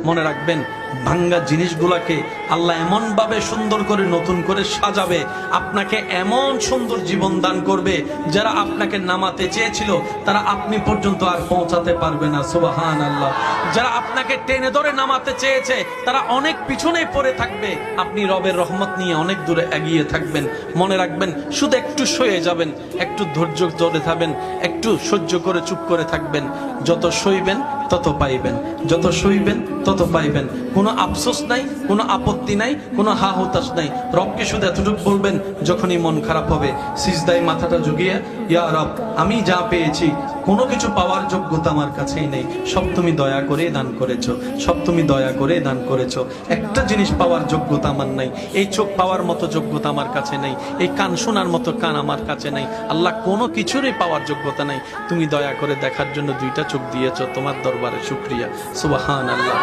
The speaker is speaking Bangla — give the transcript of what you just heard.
মনে রাখবেন, ভাঙ্গা জিনিসগুলাকে আল্লাহ এমন ভাবে সুন্দর করে নতুন করে সাজাবে, আপনাকে এমন সুন্দর জীবন দান করবে, যারা আপনাকে নামাতে চেয়েছিল তারা আপনি পর্যন্ত আর পৌঁছাতে পারবে না। সুবহানাল্লাহ। যারা আপনাকে টেনে ধরে নামাতে চেয়েছে তারা অনেক পিছনে পড়ে থাকবে, আপনি রবের রহমত নিয়ে অনেক দূরে এগিয়ে থাকবেন। মনে রাখবেন, শুধু একটু সয়ে যাবেন, একটু ধৈর্য ধরে থাকবেন, একটু সহ্য করে চুপ করে থাকবেন। যত সইবেন তত পাইবেন, যত সইবেন তত পাইবেন। কোনো আফসোস নাই, কোনো আপত্তি নাই, কোনো হা হুতাশ নাই। রবকে শুধু এতটুকু বলবেন, যখনই মন খারাপ হবে সিজদায় মাথাটা ঝুঁকিয়ে, ইয়া রব, আমি যা পেয়েছি কোনো কিছু পাওয়ার যোগ্যতা আমার কাছেই নেই, সব তুমি দয়া করে দান করেছো, সব তুমি দয়া করে দান করেছো। একটা জিনিস পাওয়ার যোগ্যতা আমার নাই, এই চোখ পাওয়ার মতো যোগ্যতা আমার কাছে নেই, এই কান শোনার মতো কান আমার কাছে নেই। আল্লাহ, কোনো কিছুরই পাওয়ার যোগ্যতা নাই, তুমি দয়া করে দেখার জন্য দুইটা চোখ দিয়েছো, তোমার দরবারে শুকরিয়া। সুবহানাল্লাহ।